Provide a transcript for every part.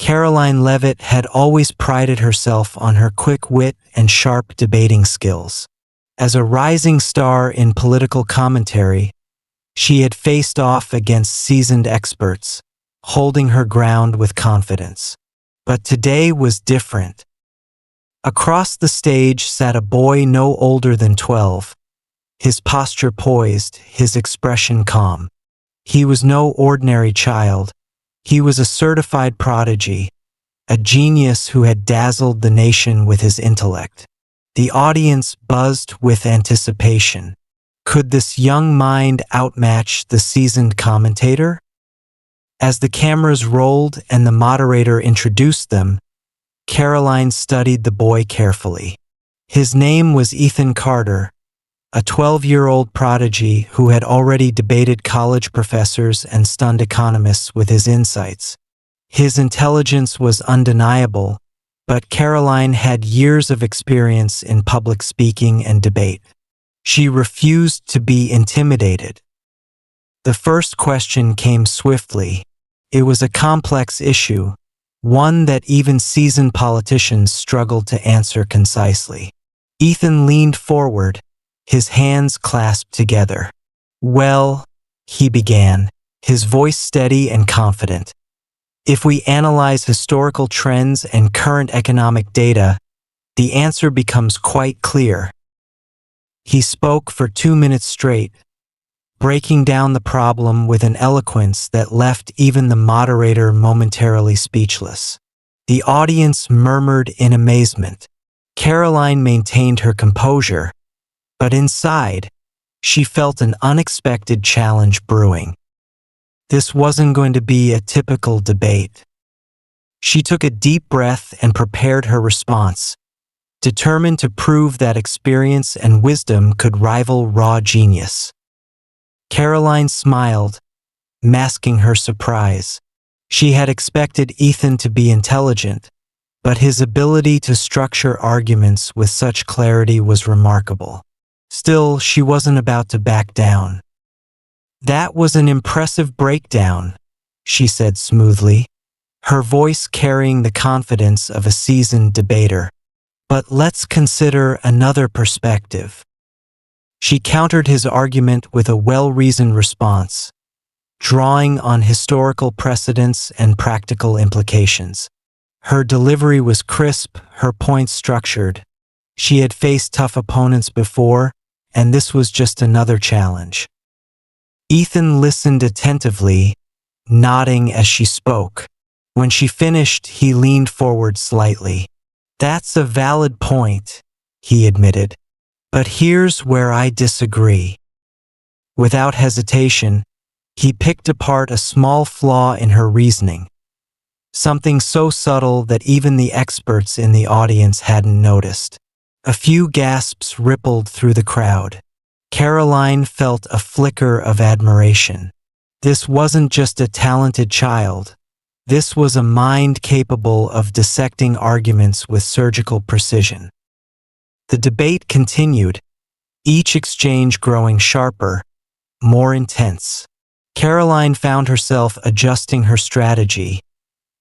Karoline Leavitt had always prided herself on her quick wit and sharp debating skills. As a rising star in political commentary, she had faced off against seasoned experts, holding her ground with confidence. But today was different. Across the stage sat a boy no older than 12, his posture poised, his expression calm. He was no ordinary child. He was a certified prodigy, a genius who had dazzled the nation with his intellect. The audience buzzed with anticipation. Could this young mind outmatch the seasoned commentator? As the cameras rolled and the moderator introduced them, Karoline studied the boy carefully. His name was Ethan Carter, a 12-year-old prodigy who had already debated college professors and stunned economists with his insights. His intelligence was undeniable, but Karoline had years of experience in public speaking and debate. She refused to be intimidated. The first question came swiftly. It was a complex issue, one that even seasoned politicians struggled to answer concisely. Ethan leaned forward, his hands clasped together. "Well," he began, his voice steady and confident, "if we analyze historical trends and current economic data, the answer becomes quite clear." He spoke for 2 minutes straight, breaking down the problem with an eloquence that left even the moderator momentarily speechless. The audience murmured in amazement. Karoline maintained her composure, but inside, she felt an unexpected challenge brewing. This wasn't going to be a typical debate. She took a deep breath and prepared her response, determined to prove that experience and wisdom could rival raw genius. Karoline smiled, masking her surprise. She had expected Ethan to be intelligent, but his ability to structure arguments with such clarity was remarkable. Still, she wasn't about to back down. "That was an impressive breakdown," she said smoothly, her voice carrying the confidence of a seasoned debater. "But let's consider another perspective." She countered his argument with a well-reasoned response, drawing on historical precedents and practical implications. Her delivery was crisp, her points structured. She had faced tough opponents before, and this was just another challenge. Ethan listened attentively, nodding as she spoke. When she finished, he leaned forward slightly. "That's a valid point," he admitted. "But here's where I disagree." Without hesitation, he picked apart a small flaw in her reasoning, something so subtle that even the experts in the audience hadn't noticed. A few gasps rippled through the crowd. Karoline felt a flicker of admiration. This wasn't just a talented child. This was a mind capable of dissecting arguments with surgical precision. The debate continued, each exchange growing sharper, more intense. Karoline found herself adjusting her strategy,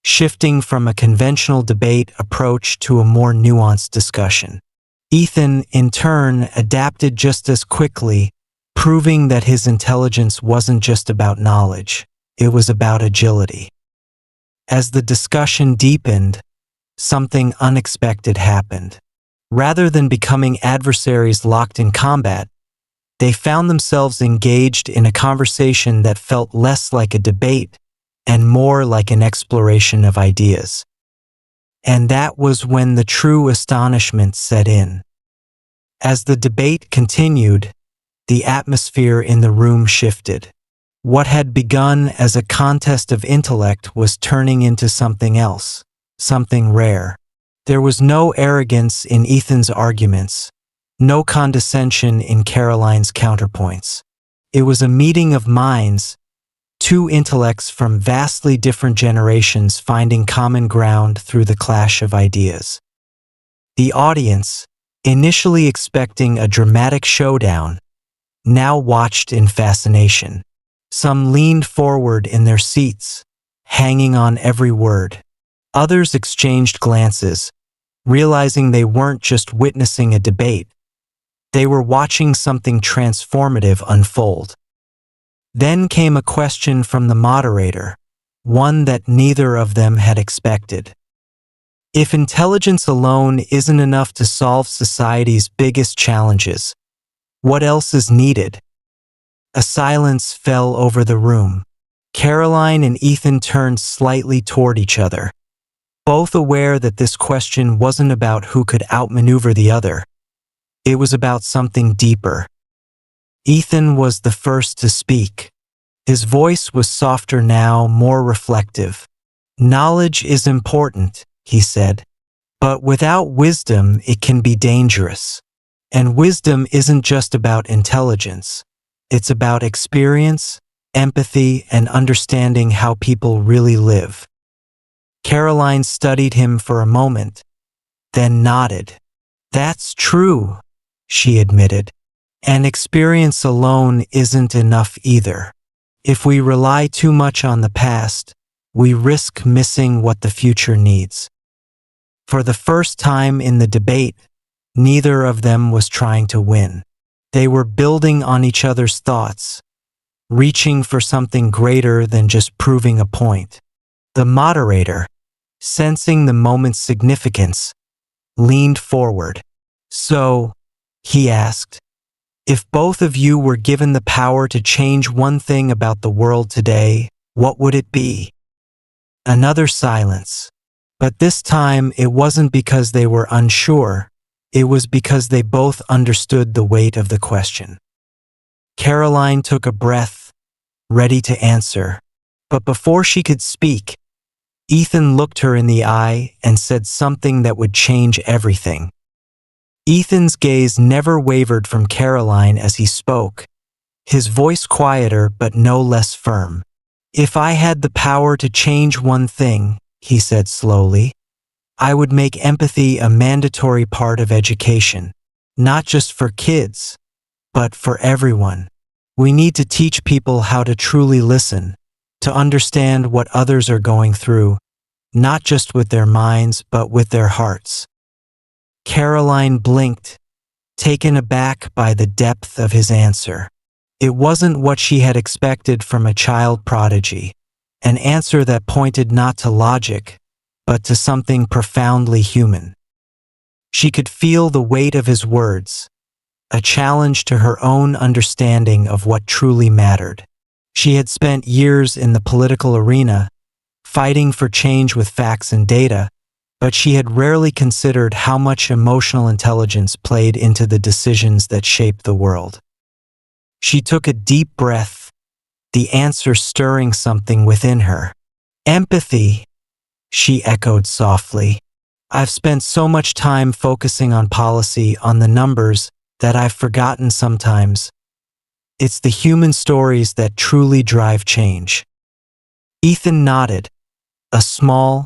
shifting from a conventional debate approach to a more nuanced discussion. Ethan, in turn, adapted just as quickly, proving that his intelligence wasn't just about knowledge, it was about agility. As the discussion deepened, something unexpected happened. Rather than becoming adversaries locked in combat, they found themselves engaged in a conversation that felt less like a debate and more like an exploration of ideas. And that was when the true astonishment set in. As the debate continued, the atmosphere in the room shifted. What had begun as a contest of intellect was turning into something else, something rare. There was no arrogance in Ethan's arguments, no condescension in Karoline's counterpoints. It was a meeting of minds, two intellects from vastly different generations finding common ground through the clash of ideas. The audience, initially expecting a dramatic showdown, now watched in fascination. Some leaned forward in their seats, hanging on every word. Others exchanged glances, realizing they weren't just witnessing a debate. They were watching something transformative unfold. Then came a question from the moderator, one that neither of them had expected. If intelligence alone isn't enough to solve society's biggest challenges, what else is needed? A silence fell over the room. Karoline and Ethan turned slightly toward each other, both aware that this question wasn't about who could outmaneuver the other. It was about something deeper. Ethan was the first to speak. His voice was softer now, more reflective. "Knowledge is important," he said, "but without wisdom it can be dangerous. And wisdom isn't just about intelligence. It's about experience, empathy, and understanding how people really live." Karoline studied him for a moment, then nodded. "That's true," she admitted. "And experience alone isn't enough either. If we rely too much on the past, we risk missing what the future needs." For the first time in the debate, neither of them was trying to win. They were building on each other's thoughts, reaching for something greater than just proving a point. The moderator, sensing the moment's significance, leaned forward. "So," he asked, "if both of you were given the power to change one thing about the world today, what would it be?" Another silence. But this time it wasn't because they were unsure. It was because they both understood the weight of the question. Karoline took a breath, ready to answer. But before she could speak, Ethan looked her in the eye and said something that would change everything. Ethan's gaze never wavered from Karoline as he spoke, his voice quieter but no less firm. "If I had the power to change one thing," he said slowly, "I would make empathy a mandatory part of education, not just for kids, but for everyone. We need to teach people how to truly listen, to understand what others are going through, not just with their minds, but with their hearts." Karoline blinked, taken aback by the depth of his answer. It wasn't what she had expected from a child prodigy, an answer that pointed not to logic, but to something profoundly human. She could feel the weight of his words, a challenge to her own understanding of what truly mattered. She had spent years in the political arena, fighting for change with facts and data, but she had rarely considered how much emotional intelligence played into the decisions that shaped the world. She took a deep breath, the answer stirring something within her. "Empathy," she echoed softly. "I've spent so much time focusing on policy, on the numbers, that I've forgotten sometimes. It's the human stories that truly drive change." Ethan nodded, a small,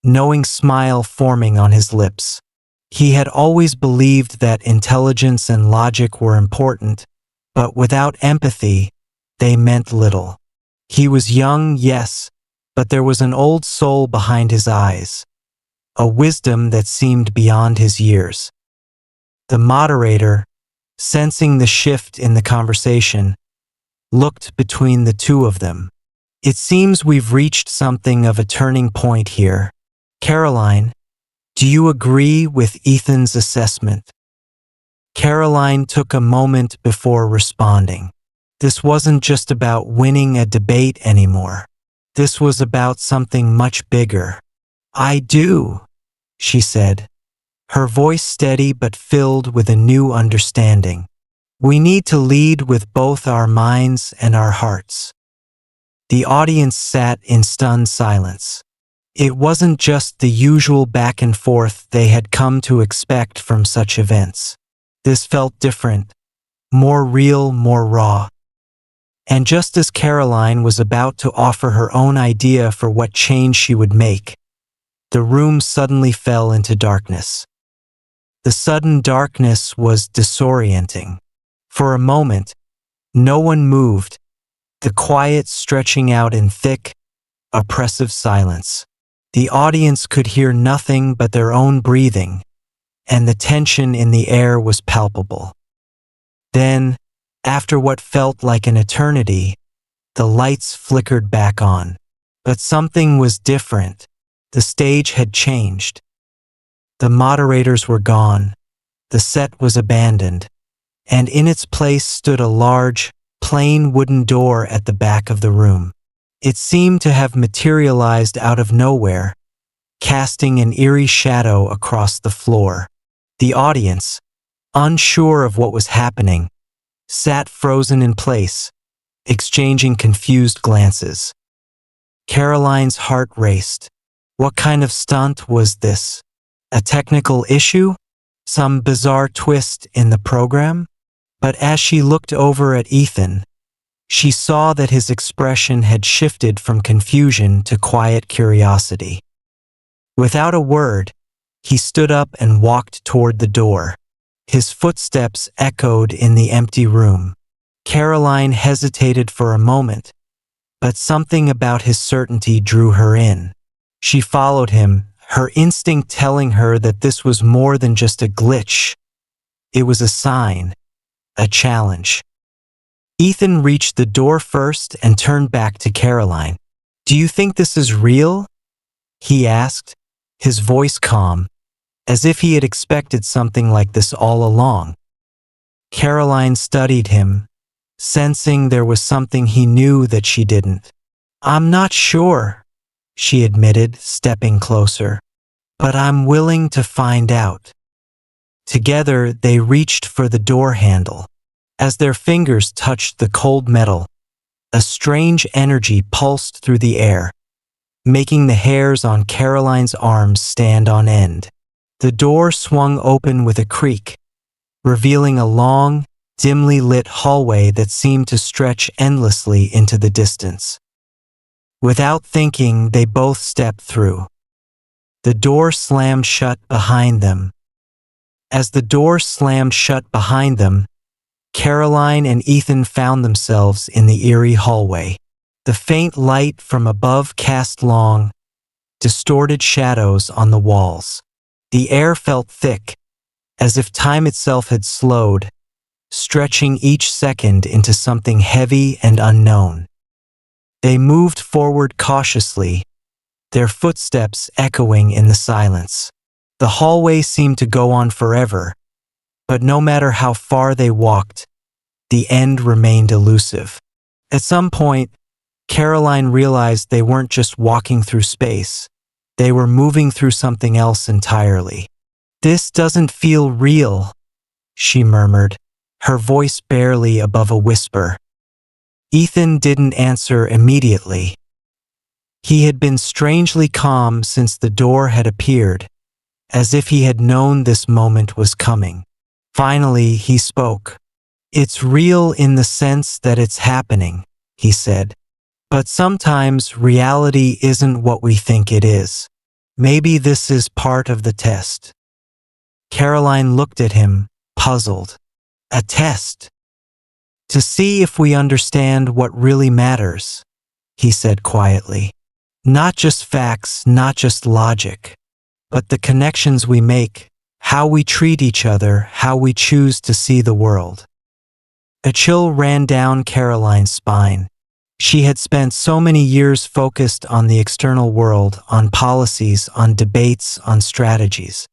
knowing smile forming on his lips. He had always believed that intelligence and logic were important, but without empathy, they meant little. He was young, yes, but there was an old soul behind his eyes, a wisdom that seemed beyond his years. The moderator, sensing the shift in the conversation, looked between the two of them. "It seems we've reached something of a turning point here. Karoline, do you agree with Ethan's assessment?" Karoline took a moment before responding. This wasn't just about winning a debate anymore. This was about something much bigger. "I do," she said, her voice steady but filled with a new understanding. "We need to lead with both our minds and our hearts." The audience sat in stunned silence. It wasn't just the usual back and forth they had come to expect from such events. This felt different, more real, more raw. And just as Karoline was about to offer her own idea for what change she would make, the room suddenly fell into darkness. The sudden darkness was disorienting. For a moment, no one moved, the quiet stretching out in thick, oppressive silence. The audience could hear nothing but their own breathing, and the tension in the air was palpable. Then, after what felt like an eternity, the lights flickered back on. But something was different. The stage had changed. The moderators were gone. The set was abandoned, and in its place stood a large, plain wooden door at the back of the room. It seemed to have materialized out of nowhere, casting an eerie shadow across the floor. The audience, unsure of what was happening, sat frozen in place, exchanging confused glances. Karoline's heart raced. What kind of stunt was this? A technical issue? Some bizarre twist in the program? But as she looked over at Ethan, she saw that his expression had shifted from confusion to quiet curiosity. Without a word, he stood up and walked toward the door. His footsteps echoed in the empty room. Karoline hesitated for a moment, but something about his certainty drew her in. She followed him, her instinct telling her that this was more than just a glitch. It was a sign, a challenge. Ethan reached the door first and turned back to Karoline. "Do you think this is real?" he asked, his voice calm, as if he had expected something like this all along. Karoline studied him, sensing there was something he knew that she didn't. "I'm not sure," she admitted, stepping closer, "but I'm willing to find out." Together, they reached for the door handle. As their fingers touched the cold metal, a strange energy pulsed through the air, making the hairs on Karoline's arms stand on end. The door swung open with a creak, revealing a long, dimly lit hallway that seemed to stretch endlessly into the distance. Without thinking, they both stepped through. The door slammed shut behind them. As the door slammed shut behind them, Karoline and Ethan found themselves in the eerie hallway. The faint light from above cast long, distorted shadows on the walls. The air felt thick, as if time itself had slowed, stretching each second into something heavy and unknown. They moved forward cautiously, their footsteps echoing in the silence. The hallway seemed to go on forever, but no matter how far they walked, the end remained elusive. At some point, Karoline realized they weren't just walking through space, they were moving through something else entirely. "This doesn't feel real," she murmured, her voice barely above a whisper. Ethan didn't answer immediately. He had been strangely calm since the door had appeared, as if he had known this moment was coming. Finally, he spoke. "It's real in the sense that it's happening," he said. "But sometimes reality isn't what we think it is. Maybe this is part of the test." Karoline looked at him, puzzled. "A test? To see if we understand what really matters," he said quietly. "Not just facts, not just logic, but the connections we make, how we treat each other, how we choose to see the world." A chill ran down Karoline's spine. She had spent so many years focused on the external world, on policies, on debates, on strategies.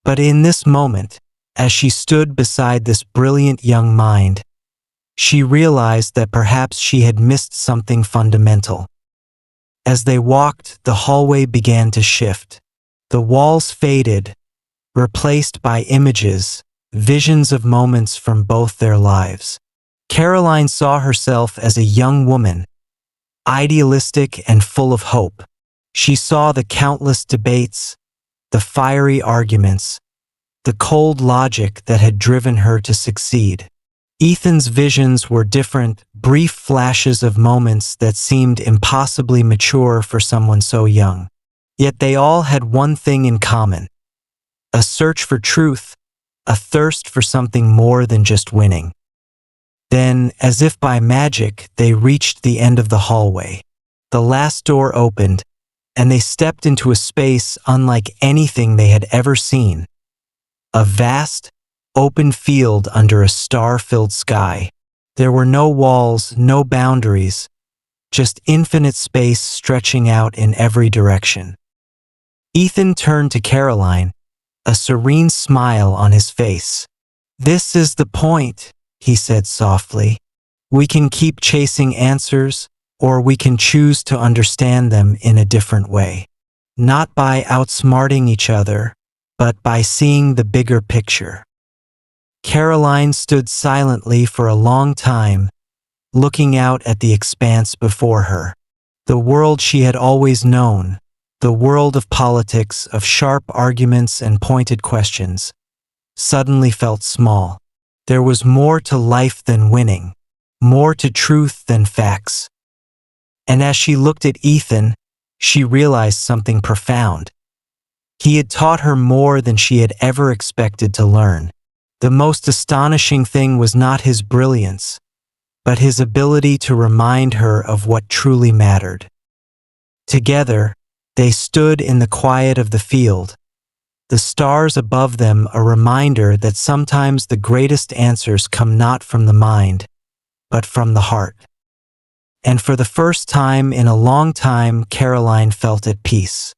But in this moment, as she stood beside this brilliant young mind, she realized that perhaps she had missed something fundamental. As they walked, the hallway began to shift. The walls faded, replaced by images, visions of moments from both their lives. Karoline saw herself as a young woman, idealistic and full of hope. She saw the countless debates, the fiery arguments, the cold logic that had driven her to succeed. Ethan's visions were different, brief flashes of moments that seemed impossibly mature for someone so young. Yet they all had one thing in common: a search for truth, a thirst for something more than just winning. Then, as if by magic, they reached the end of the hallway. The last door opened, and they stepped into a space unlike anything they had ever seen. A vast, open field under a star-filled sky. There were no walls, no boundaries, just infinite space stretching out in every direction. Ethan turned to Karoline, a serene smile on his face. "This is the point," he said softly. "We can keep chasing answers, or we can choose to understand them in a different way. Not by outsmarting each other, but by seeing the bigger picture." Karoline stood silently for a long time, looking out at the expanse before her. The world she had always known, the world of politics, of sharp arguments and pointed questions, suddenly felt small. There was more to life than winning, more to truth than facts. And as she looked at Ethan, she realized something profound. He had taught her more than she had ever expected to learn. The most astonishing thing was not his brilliance, but his ability to remind her of what truly mattered. Together, they stood in the quiet of the field, the stars above them a reminder that sometimes the greatest answers come not from the mind, but from the heart. And for the first time in a long time, Karoline felt at peace.